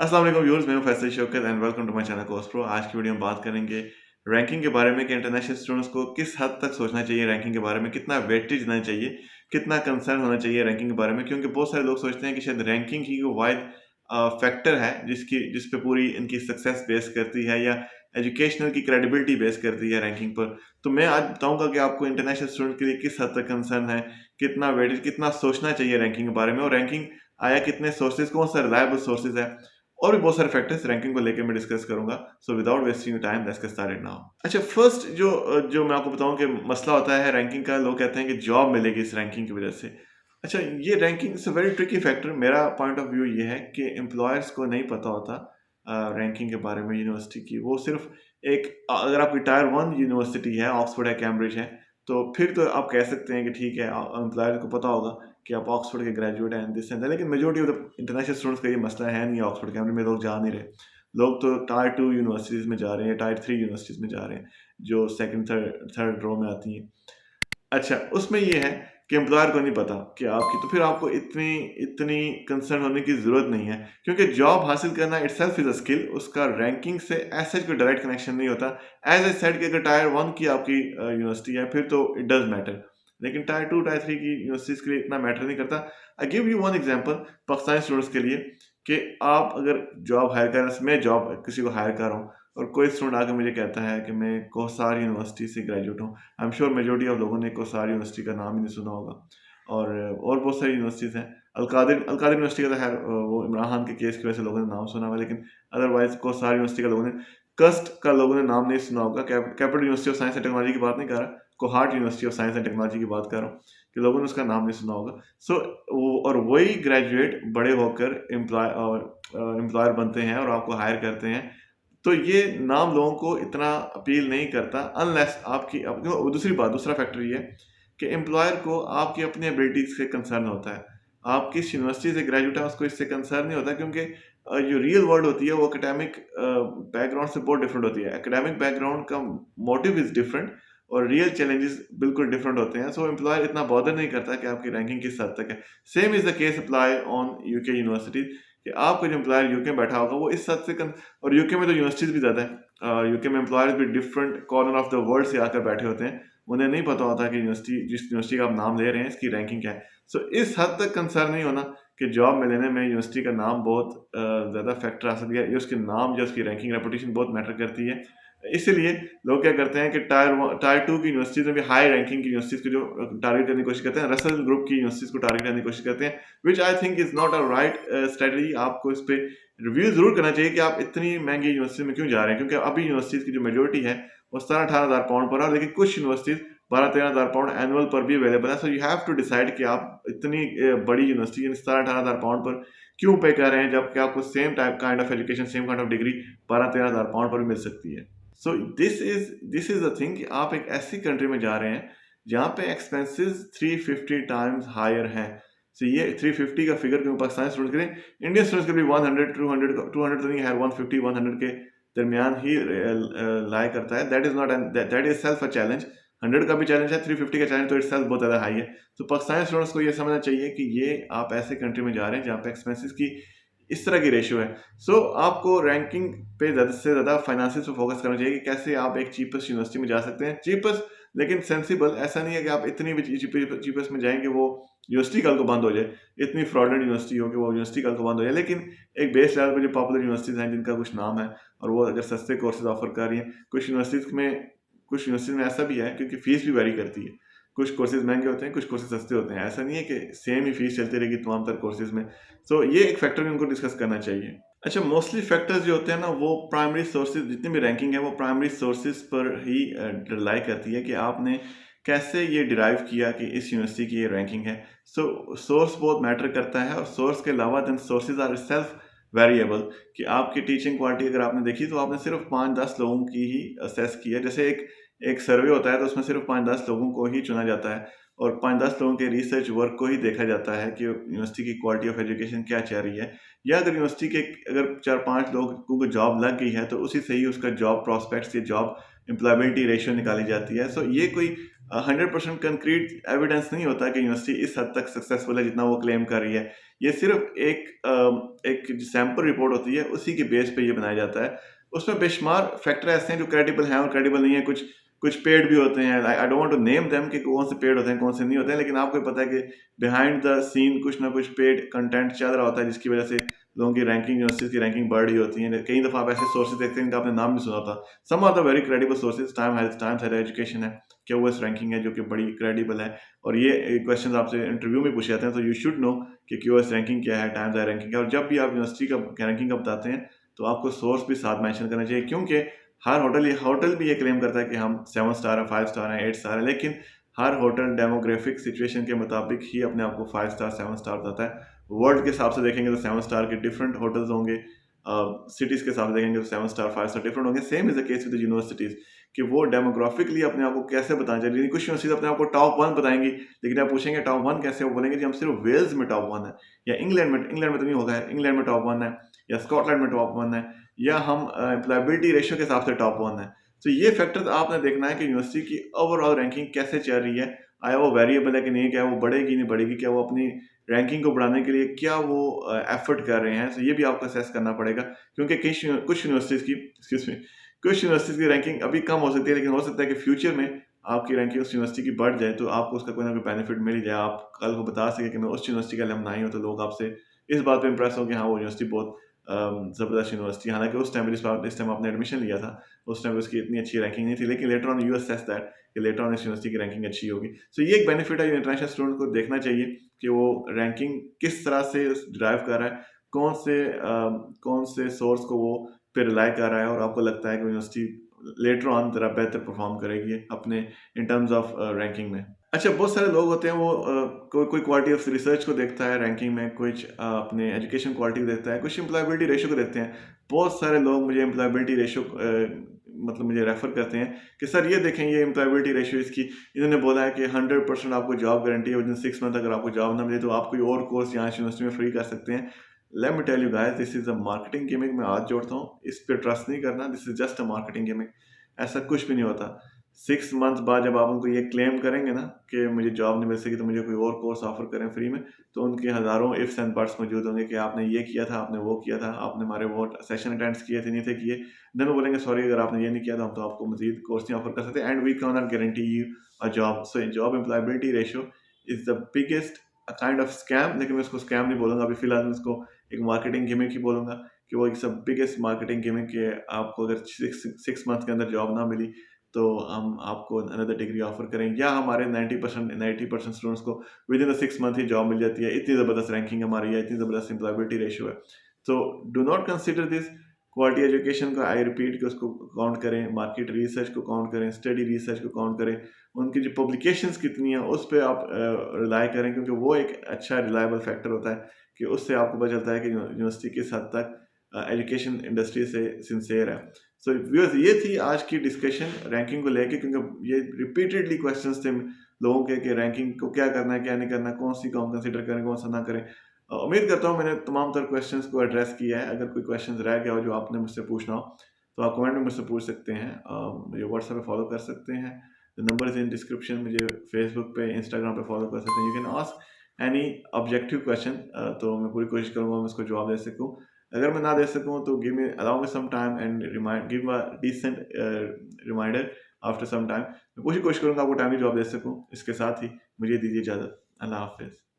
अस्सलाम वालेकुम व्यूअर्स, मैं हूं Faisal Shaukat and welcome to my channel course pro. आज की वीडियो में बात करेंगे रैंकिंग के बारे में कि इंटरनेशनल स्टूडेंट्स को किस हद तक सोचना चाहिए रैंकिंग के बारे में, कितना वेटेज देना चाहिए, कितना कंसर्न होना चाहिए रैंकिंग के बारे में। क्योंकि बहुत सारे लोग सोचते हैं कि शायद रैंकिंग ही वो वाइड फैक्टर है जिस पे पूरी इनकी सक्सेस बेस करती है या एजुकेशनल की क्रेडिबिलिटी बेस करती है रैंकिंग पर। तो मैं आज बताऊंगा कि आपको इंटरनेशनल स्टूडेंट के लिए किस हद तक कंसर्न है, कितना वेटेज, कितना सोचना चाहिए रैंकिंग के बारे में, और रैंकिंग आया कितने सोर्सेज, कौन सा रिलायबल सोर्सेज है, और भी बहुत सारे फैक्टर्स रैंकिंग को लेकर मैं डिस्कस करूंगा। So without wasting time let's get started now. अच्छा, फर्स्ट जो मैं आपको बताऊं कि मसला होता है रैंकिंग का, लोग कहते हैं कि जॉब मिलेगी इस रैंकिंग की वजह से। अच्छा, ये ranking is a very tricky factor. मेरा पॉइंट ऑफ व्यू ये है कि एम्प्लॉयर्स को नहीं पता होता रैंकिंग के बारे में यूनिवर्सिटी की। वो सिर्फ एक, अगर आपकी टायर वन यूनिवर्सिटी है, ऑक्सफोर्ड है, कैम्ब्रिज है, तो फिर तो आप कह सकते हैं कि ठीक है, एम्प्लॉयर को पता होगा कि आप ऑक्सफोर्ड के ग्रेजुएट हैं, दिस एंड दैट। लेकिन majority of the international students का ये मसला है नहीं, ऑक्सफोर्ड कैम्ब्रिज में लोग जा नहीं रहे। लोग तो टायर टू यूनिवर्सिटीज़ में जा रहे हैं, टायर थ्री यूनिवर्सिटीज़ में जा रहे हैं, जो सेकंड थर्ड थर्ड रो में आती हैं। अच्छा, उसमें ये है कि एम्प्लॉयर को नहीं पता कि आपकी, तो फिर आपको इतनी इतनी कंसर्न होने की ज़रूरत नहीं है, क्योंकि जॉब हासिल करना इटसेल्फ इज़ अ स्किल। उसका रैंकिंग से ऐसा कोई डायरेक्ट कनेक्शन नहीं होता। एज ए सेड कि अगर टायर वन की आपकी यूनिवर्सिटी है फिर तो इट डज मैटर, लेकिन टायर टू टायर थ्री की यूनिवर्सिटीज़ के लिए इतना मैटर नहीं करता। I give you one example Pakistani students के लिए, कि आप अगर जॉब हायर कर, मैं जॉब किसी को हायर कर रहा हूँ और कोई स्टूडेंट आकर मुझे कहता है कि मैं कोसार यूनिवर्सिटी से ग्रेजुएट हूँ। I am sure majority of लोगों ने कोसार यूनिवर्सिटी का नाम ही नहीं सुना होगा। और बहुत सारी यूनिवर्सिटीज़ हैं। अलकादिर यूनिवर्सिटी का तो खैर वो इमरान खान के केस की वजह से लोगों ने नाम सुना हुआ है, लेकिन अदरवाइज कोसार यूनिवर्सिटी का लोगों ने, कस्ट का लोगों ने नाम नहीं सुना होगा। Capital university of science and technology की बात नहीं कर रहा, Kohat university of science and technology की बात कर रहा हूँ, कि लोगों ने उसका नाम नहीं सुना होगा। सो और वही ग्रेजुएट बड़े होकर एम्प्लॉयर बनते हैं और आपको हायर करते हैं। तो ये नाम लोगों को इतना अपील नहीं करता, अनलेस दूसरा फैक्टर ये है कि एम्प्लॉयर को आपकी अपनी एबिलिटीज से कंसर्न होता है। आप किस यूनिवर्सिटी से ग्रेजुएट है उसको इससे कंसर्न नहीं होता, क्योंकि जो रियल वर्ल्ड होती है वो एकेडमिक बैकग्राउंड से बहुत डिफरेंट होती है। एकेडमिक बैकग्राउंड का मोटिव इज डिफरेंट और रियल चैलेंजेस बिल्कुल डिफरेंट होते हैं। सो एम्प्लॉयर इतना बॉदर नहीं करता कि आपकी रैंकिंग किस हद तक है। Same is the case apply on UK university, कि आपका जो एम्प्लॉयर यूके में बैठा होगा वो इस हद से और यूके में तो यूनिवर्सिटीज भी ज़्यादा है। यूके में एम्प्लॉयर्स भी different corner of the world से आकर बैठे होते हैं। उन्हें नहीं पता होता कि जिस यूनिवर्सिटी का आप नाम ले रहे हैं इसकी रैंकिंग क्या है। सो इस हद तक कंसर्न नहीं होना कि जॉब में लेने में यूनिवर्सिटी का नाम बहुत ज़्यादा फैक्टर आ सकती है, ये उसके नाम या उसकी रैंकिंग रेपुटेशन बहुत मैटर करती है। इसीलिए लोग क्या करते हैं कि टायर टू की यूनिवर्सिटीज में भी हाई रैंकिंग की यूनिवर्सिटीज को जो टारगेट करने की कोशिश करते हैं, रसल ग्रुप की यूनिवर्सिटीज को टारगेट करने की कोशिश करते हैं, which I think is not a right strategy. आपको इस पर रिव्यू जरूर करना चाहिए कि आप इतनी महंगी यूनिवर्सिटी में क्यों जा रहे हैं, क्योंकि अभी यूनिवर्सिटीज की जो मेजोरिटी है वो 17-18 हज़ार पाउंड पर है, लेकिन कुछ यूनिवर्सिटीज 12-13 हज़ार पाउंड एनुअल पर भी अवेलेबल है। So you have to decide कि आप इतनी बड़ी यूनिवर्सिटी 17-18 हज़ार पाउंड पर क्यों पे कर रहे हैं, जबकि आपको same type kind of education, same kind of degree 12-13 हज़ार पाउंड पर भी मिल सकती है। So this is the thing कि आप एक ऐसी कंट्री में जा रहे हैं जहाँ पे एक्सपेंसेस 350 टाइम्स हायर हैं। सो ये 350 का फिगर क्यों पाकिस्तानी स्टूडेंट के लिए, इंडियन स्टूडेंट्स के लिए 100 200 तो नहीं है, 150 100 के दरमियान ही लाई करता है। That is not that is self a challenge. 100 का भी चैलेंज है, 350 का चैलेंज तो इट सेल्फ बहुत ज़्यादा हाई है। तो पाकिस्तानी स्टूडेंट्स को ये समझना चाहिए कि ये आप ऐसे कंट्री में जा रहे हैं जहाँ पे एक्सपेंसेस की इस तरह की रेशियो है। सो आपको रैंकिंग पे ज़्यादा से ज़्यादा फाइनेंसिस पे फोकस करना चाहिए कि कैसे आप एक चीपेस्ट यूनिवर्सिटी में जा सकते हैं। चीपेस्ट लेकिन सेंसिबल, ऐसा नहीं है कि आप इतनी भी चीपेस्ट में जाएंगे वो यूनिवर्सिटी कल को बंद हो जाए, इतनी फ्रॉडेंट यूनिवर्सिटी हो कि वो यूनिवर्सिटी कल को बंद हो जाए। लेकिन एक बेस लेवल पे जो पॉपुलर यूनिवर्सिटीज़ हैं जिनका कुछ नाम है और वो अगर सस्ते कोर्सेज ऑफर कर रही हैं, कुछ यूनिवर्सिटीज़ में ऐसा भी है, क्योंकि फीस भी वेरी करती है। कुछ कोर्सेज महंगे होते हैं, कुछ कोर्सेज सस्ते होते हैं। ऐसा नहीं है कि सेम ही फीस चलती रहेगी तमाम तर कोर्सेज में। सो ये एक फैक्टर भी उनको डिस्कस करना चाहिए। अच्छा, मोस्टली फैक्टर्स जो होते हैं ना, वो प्राइमरी सोर्सेज, जितनी भी रैंकिंग है वो प्राइमरी सोर्सेज पर ही रिलाई करती है कि आपने कैसे ये डिराइव किया कि इस यूनिवर्सिटी की ये रैंकिंग है। सो सोर्स बहुत मैटर करता है, और सोर्स के अलावा then sources are self variable. कि आपकी टीचिंग क्वालिटी अगर आपने देखी तो आपने सिर्फ 5-10 लोगों की ही असेस की है। जैसे एक एक सर्वे होता है तो उसमें सिर्फ 5-10 लोगों को ही चुना जाता है, और 5-10 लोगों के रिसर्च वर्क को ही देखा जाता है कि यूनिवर्सिटी की क्वालिटी ऑफ एजुकेशन क्या चाह रही है। या अगर यूनिवर्सिटी के अगर 4-5 लोगों को जॉब लग गई है तो उसी से ही उसका जॉब प्रॉस्पेक्ट्स या जॉब एम्प्लॉयबिलिटी रेशियो निकाली जाती है। सो ये कोई 100% कंक्रीट एविडेंस नहीं होता कि यूनिवर्सिटी इस हद तक सक्सेसफुल है जितना वो क्लेम कर रही है। ये सिर्फ एक सैंपल रिपोर्ट होती है, उसी के बेस पे ये बनाया जाता है। उसमें बेशुमार फैक्टर ऐसे हैं जो क्रेडिबल हैं और क्रेडिबल नहीं है। कुछ कुछ पेड भी होते हैं, I don't want to name them कि कौन से पेड होते हैं कौन से नहीं होते हैं, लेकिन आपको पता है कि बिहाइंड द सीन कुछ ना कुछ पेड कंटेंट चल रहा होता है जिसकी वजह से लोगों की रैंकिंग, यूनिवर्सिटीज की रैंकिंग बढ़ रही होती है। कई दफ़ा आप ऐसे सोर्सेज देखते हैं जिनका आपने नाम भी सुना था। Some are the very credible sources, Times Higher Education है, क्यूएस रैंकिंग है जो कि बड़ी क्रेडिबल है। और ये क्वेश्चन आपसे इंटरव्यू में पूछे जाते हैं, तो यू शुड नो कि क्यूएस रैंकिंग क्या है, टाइम्स हायर रैंकिंग क्या है। और जब भी आप यूनिवर्सिटी का रैंकिंग का बताते हैं तो आपको सोर्स भी साथ मेंशन करना चाहिए, क्योंकि हर होटल भी ये क्लेम करता है कि हम 7 स्टार है, 5 स्टार है, 8 स्टार है, लेकिन हर होटल डेमोग्राफिक सिचुएशन के मुताबिक ही अपने आप को 5 स्टार 7 स्टार बताता है। वर्ल्ड के हिसाब से देखेंगे तो 7 स्टार के डिफरेंट होटल्स होंगे, सिटीज के हिसाब से देखेंगे तो 7 स्टार 5 स्टार डिफरेंट होंगे। Same is the case with universities कि वो डेमोग्राफिकली अपने आप को कैसे बताना चाहिए। कुछ यूनिवर्सिटीज अपने आप को टॉप 1 बताएंगी, लेकिन आप पूछेंगे टॉप 1 कैसे, वो बोलेंगे जी हम सिर्फ वेल्स में टॉप 1 है, या इंग्लैंड में तो नहीं होगा, इंग्लैंड में टॉप 1 है, या स्कॉटलैंड में टॉप 1 है, या हम एम्प्लॉयबिलिटी रेशियो के हिसाब से टॉप 1 है। तो ये फैक्टर आपने देखना है कि यूनिवर्सिटी की ओवरऑल रैंकिंग कैसे चल रही है, आया वो वेरिएबल है कि नहीं, क्या वो बढ़ेगी नहीं बढ़ेगी, क्या वो अपनी रैंकिंग को बढ़ाने के लिए क्या वो एफर्ट कर रहे हैं। तो ये भी आपको असेस करना पड़ेगा, क्योंकि कुछ यूनिवर्सिटीज़ की एक्सक्यूज मी कुछ यूनिवर्सिटीज़ की रैंकिंग अभी कम हो सकती है, लेकिन हो सकता है कि फ्यूचर में आपकी रैंकिंग उस यूनिवर्सिटी की बढ़ जाए, तो आपको उसका कोई ना कोई बेनिफिट मिल ही जाए। आप कल को बता सके कि मैं उस यूनिवर्सिटी का अलमनाई हूँ, तो लोग आपसे इस बात पे इंप्रेस हो कि हाँ वो यूनिवर्सिटी बहुत ज़बरदस्त यूनिवर्सिटी। हालांकि उस टाइम इस टाइम आपने एडमिशन लिया था, उस टाइम उसकी इतनी अच्छी रैंकिंग नहीं थी, लेकिन later on you assess that कि लेटर ऑन इस यूनिवर्सिटी की रैंकिंग अच्छी होगी। सो ये एक बेनिफिट है, इंटरनेशनल स्टूडेंट को देखना चाहिए कि वो रैंकिंग किस तरह से ड्राइव कर रहा है, कौन से सोर्स को वो पे रिलाई कर रहा है, और आपको लगता है कि यूनिवर्सिटी लेटर ऑन ज़रा बेहतर परफॉर्म करेगी अपने इन टर्म्स ऑफ रैंकिंग में। अच्छा, बहुत सारे लोग होते हैं वो कोई क्वालिटी ऑफ रिसर्च को देखता है रैंकिंग में, कुछ अपने एजुकेशन क्वालिटी को देखता है, कुछ एम्प्लॉयबिलिटी रेशियो को देखते हैं। बहुत सारे लोग मुझे एम्प्लॉयबिलिटी रेशियो मतलब मुझे रेफर करते हैं कि सर ये देखें, ये एम्प्लॉयबिलिटी रेशियो इसकी, इन्होंने बोला है कि 100% आपको जॉब गारंटी है, विदिन 6 मंथ अगर आपको जॉब ना मिले तो आप कोई और कोर्स यहाँ यूनिवर्सिटी में फ्री कर सकते हैं। Let me tell you guys, this is a marketing gimmick. मैं हाथ जोड़ता हूँ, इस पे ट्रस्ट नहीं करना, this is just a marketing gimmick. ऐसा कुछ भी नहीं होता। 6 मंथ बाद जब आप उनको ये क्लेम करेंगे ना कि मुझे जॉब नहीं मिल सकी, तो मुझे कोई और कोर्स ऑफर करें फ्री में, तो उनके हज़ारों इफ्स एंड बट्स मौजूद होंगे कि आपने ये किया था, आपने वो किया था, आपने हमारे वो सेशन अटेंड्स किए थे नहीं थे किए। देन वो बोलेंगे सॉरी अगर आपने ये नहीं किया तो हम तो आपको मजीद कोर्स नहीं ऑफर कर सकते, and we can not guarantee you a job. So job employability ratio is the biggest kind of scam, लेकिन मैं उसको स्कैम नहीं बोलूँगा अभी फिलहाल, मैं उसको एक मार्केटिंग गिमिक ही बोलूँगा कि वो एक बिगेस्ट मार्केटिंग गिमिक कि आपको अगर 6 मंथ के अंदर जॉब ना मिली तो हम आपको अनदर डिग्री ऑफर करें, या हमारे 90% स्टूडेंट्स को विद इन द 6 मंथ ही जॉब मिल जाती है। इतनी ज़बरदस्त रैंकिंग हमारी है, इतनी ज़बरदस्त एम्प्लॉयबिलिटी रेशियो है। तो do not consider this. Quality education का आई रिपीट कि उसको काउंट करें, मार्केट रिसर्च को काउंट करें, स्टडी रिसर्च को काउंट करें, उनकी जो पब्लिकेशंस कितनी है उस पर आप रिलाई करें, क्योंकि वो एक अच्छा रिलायबल फैक्टर होता है कि उससे आपको पता चलता है कि यूनिवर्सिटी किस हद तक एजुकेशन इंडस्ट्री से सिंसेयर है। सो व्यूअर्स, ये थी आज की डिस्कशन रैंकिंग को लेके, क्योंकि ये रिपीटेडली क्वेश्चंस थे लोगों के कि रैंकिंग को क्या करना है क्या नहीं करना, कौन सी कौन कंसिडर करें कौन सा ना करें। उम्मीद करता हूँ मैंने तमाम तर क्वेश्चंस को एड्रेस किया है। अगर कोई क्वेश्चंस रह गया हो जो आपने मुझसे पूछना हो तो आप कमेंट में मुझसे पूछ सकते हैं, मुझे व्हाट्सएप पे फॉलो कर सकते हैं, the number is in description. मुझे फेसबुक पे, इंस्टाग्राम पे फॉलो कर सकते हैं। You can ask any objective question, तो मैं पूरी कोशिश करूँगा मैं उसको जवाब दे सकूँ। अगर मैं ना दे सकूँ तो allow me some time and give a decent reminder after some time. मैं पूरी कोशिश करूँगा आपको टाइमली जवाब दे सकूँ। इसके साथ ही मुझे दीजिए इजाज़त। अल्लाह हाफ़िज़।